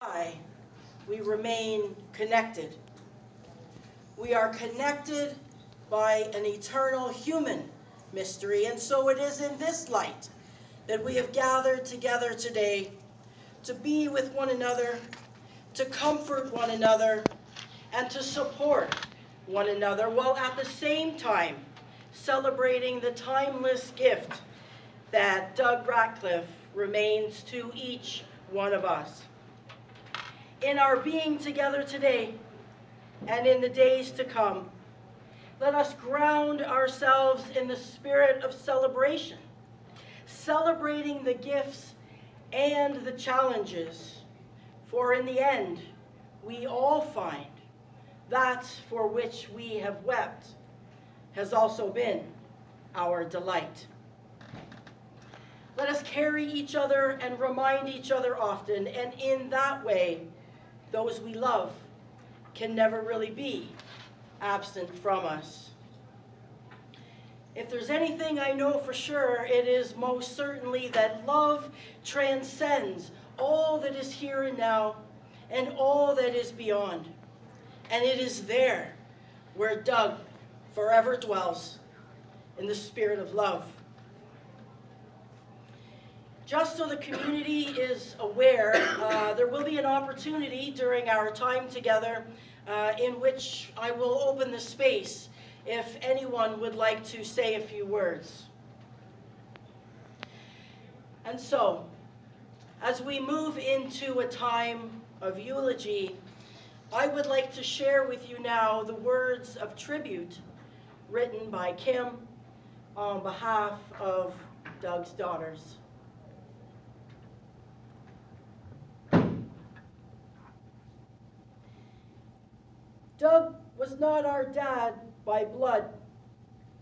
Why we remain connected. We are connected by an eternal human mystery, and so it is in this light that we have gathered together today to be with one another, to comfort one another, and to support one another, while at the same time celebrating the timeless gift that Doug Ratcliffe remains to each one of us. In our being together today and in the days to come, let us ground ourselves in the spirit of celebration, celebrating the gifts and the challenges, for in the end, we all find that for which we have wept has also been our delight. Let us carry each other and remind each other often, and in that way, those we love can never really be absent from us. If there's anything I know for sure, it is most certainly that love transcends all that is here and now and all that is beyond. And it is there where Doug forever dwells, in the spirit of love. Just so the community is aware, there will be an opportunity during our time together in which I will open the space if anyone would like to say a few words. And so, as we move into a time of eulogy, I would like to share with you now the words of tribute written by Kim on behalf of Doug's daughters. Doug was not our dad by blood.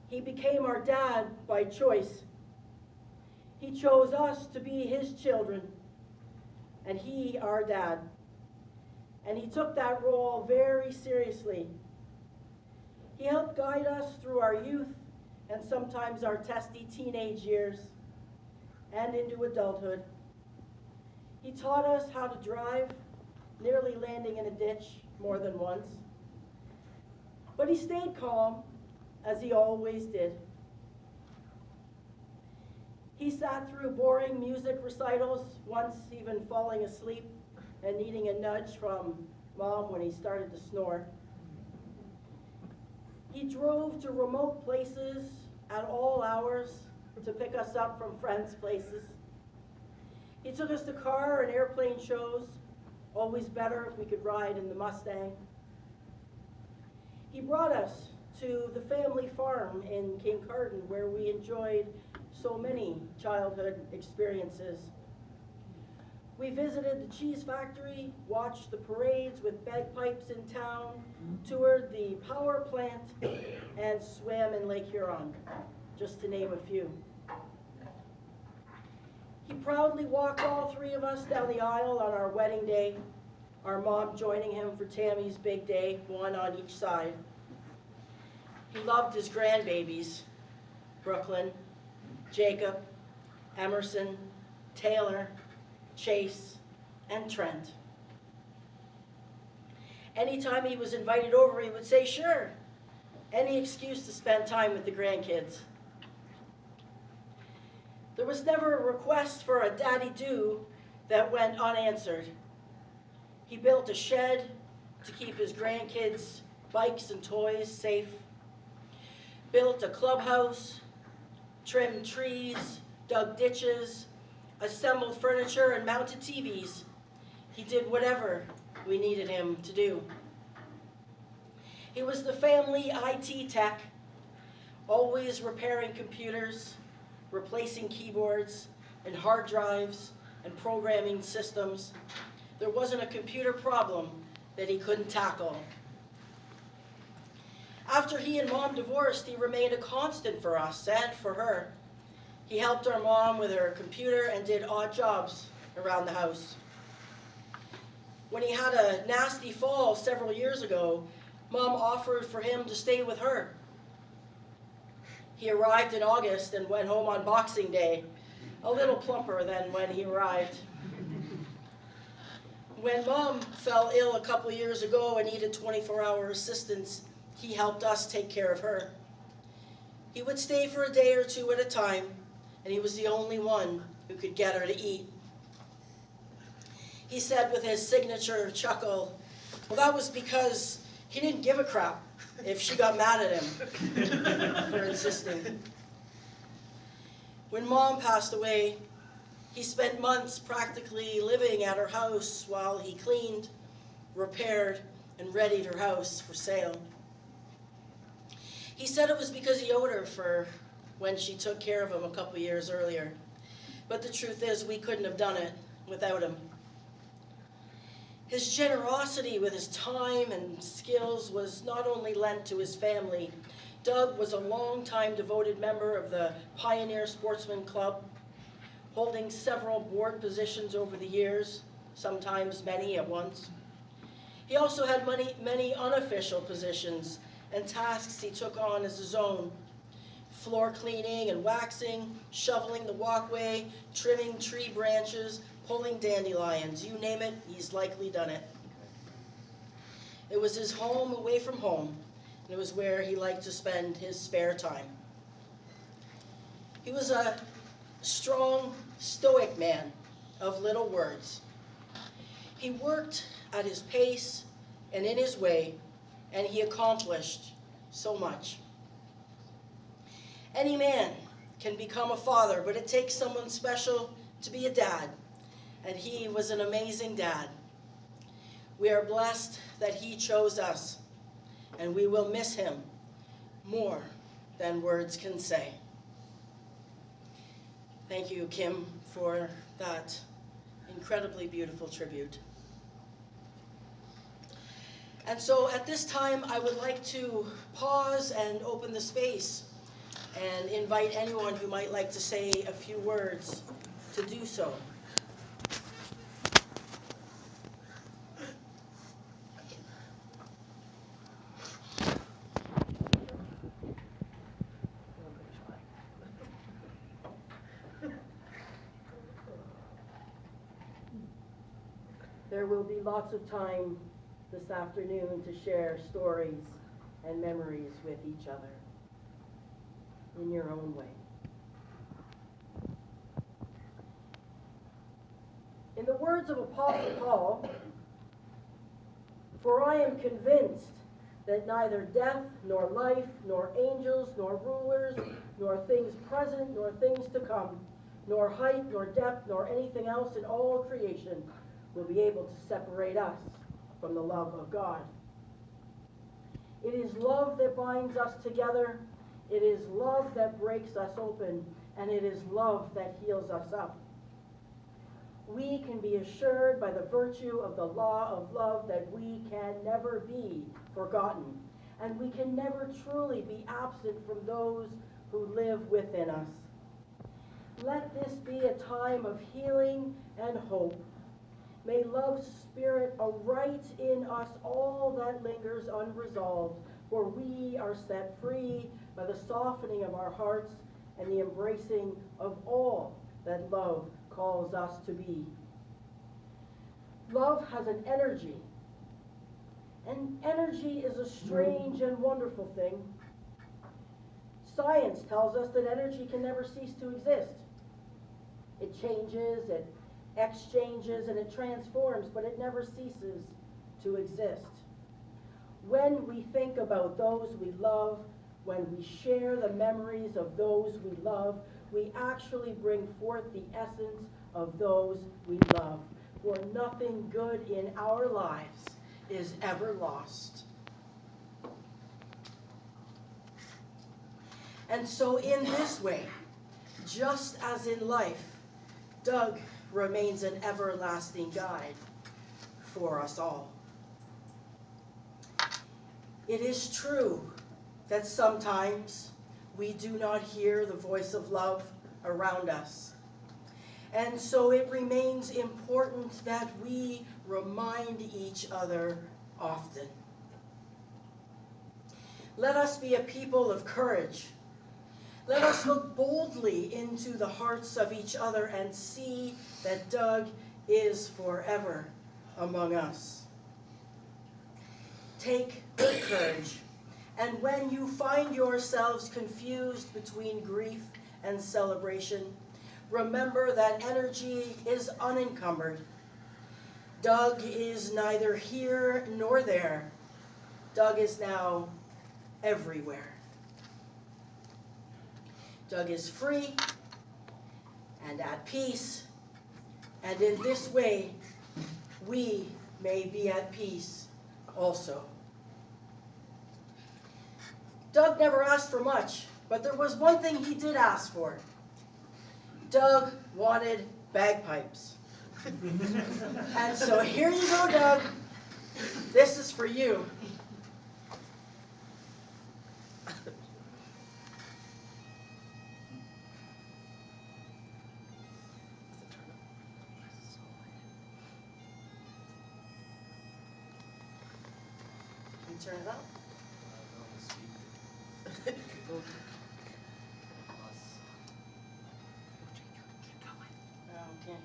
He became our dad by choice. He chose us to be his children, and he our dad. And he took that role very seriously. He helped guide us through our youth and sometimes our testy teenage years and into adulthood. He taught us how to drive, nearly landing in a ditch more than once. But he stayed calm, as he always did. He sat through boring music recitals, once even falling asleep and needing a nudge from Mom when he started to snore. He drove to remote places at all hours to pick us up from friends' places. He took us to car and airplane shows, always better if we could ride in the Mustang. He brought us to the family farm in Kincardine, where we enjoyed so many childhood experiences. We visited the cheese factory, watched the parades with bagpipes in town, toured the power plant, and swam in Lake Huron, just to name a few. He proudly walked all three of us down the aisle on our wedding day, our mom joining him for Tammy's big day, one on each side. He loved his grandbabies, Brooklyn, Jacob, Emerson, Taylor, Chase, and Trent. Anytime he was invited over, he would say, sure, any excuse to spend time with the grandkids. There was never a request for a daddy-do that went unanswered. He built a shed to keep his grandkids' bikes and toys safe, built a clubhouse, trimmed trees, dug ditches, assembled furniture, and mounted TVs. He did whatever we needed him to do. He was the family IT tech, always repairing computers, replacing keyboards and hard drives and programming systems. There wasn't a computer problem that he couldn't tackle. After he and Mom divorced, he remained a constant for us and for her. He helped our mom with her computer and did odd jobs around the house. When he had a nasty fall several years ago, Mom offered for him to stay with her. He arrived in August and went home on Boxing Day, a little plumper than when he arrived. When Mom fell ill a couple years ago and needed 24-hour assistance, he helped us take care of her. He would stay for a day or two at a time, and he was the only one who could get her to eat. He said with his signature chuckle, well, that was because he didn't give a crap if she got mad at him for insisting. When Mom passed away, he spent months practically living at her house while he cleaned, repaired, and readied her house for sale. He said it was because he owed her for when she took care of him a couple years earlier. But the truth is, we couldn't have done it without him. His generosity with his time and skills was not only lent to his family. Doug was a long-time devoted member of the Pioneer Sportsman Club, holding several board positions over the years, sometimes many at once. He also had many unofficial positions and tasks he took on as his own: floor cleaning and waxing, shoveling the walkway, trimming tree branches, pulling dandelions. You name it, he's likely done it. It was his home away from home, and it was where he liked to spend his spare time. He was a strong, stoic man of little words. He worked at his pace and in his way, and he accomplished so much. Any man can become a father, but it takes someone special to be a dad, and he was an amazing dad. We are blessed that he chose us, and we will miss him more than words can say. Thank you, Kim, for that incredibly beautiful tribute. And so at this time, I would like to pause and open the space and invite anyone who might like to say a few words to do so. There will be lots of time this afternoon to share stories and memories with each other in your own way. In the words of Apostle Paul, "For I am convinced that neither death, nor life, nor angels, nor rulers, nor things present, nor things to come, nor height, nor depth, nor anything else in all creation will be able to separate us from the love of God." It is love that binds us together. It is love that breaks us open, and it is love that heals us up. We can be assured by the virtue of the law of love that we can never be forgotten, and we can never truly be absent from those who live within us. Let this be a time of healing and hope. May love's spirit awrite in us all that lingers unresolved, for we are set free by the softening of our hearts and the embracing of all that love calls us to be. Love has an energy, and energy is a strange and wonderful thing. Science tells us that energy can never cease to exist. It changes, it exchanges, and it transforms, but it never ceases to exist. When we think about those we love, when we share the memories of those we love, we actually bring forth the essence of those we love. For nothing good in our lives is ever lost. And so in this way, just as in life, Doug remains an everlasting guide for us all. It is true that sometimes we do not hear the voice of love around us. And so it remains important that we remind each other often. Let us be a people of courage. Let us look boldly into the hearts of each other and see that Doug is forever among us. Take good courage, and when you find yourselves confused between grief and celebration, remember that energy is unencumbered. Doug is neither here nor there. Doug is now everywhere. Doug is free and at peace, and in this way, we may be at peace also. Doug never asked for much, but there was one thing he did ask for. Doug wanted bagpipes. And so here you go, Doug. This is for you. Can you turn it up?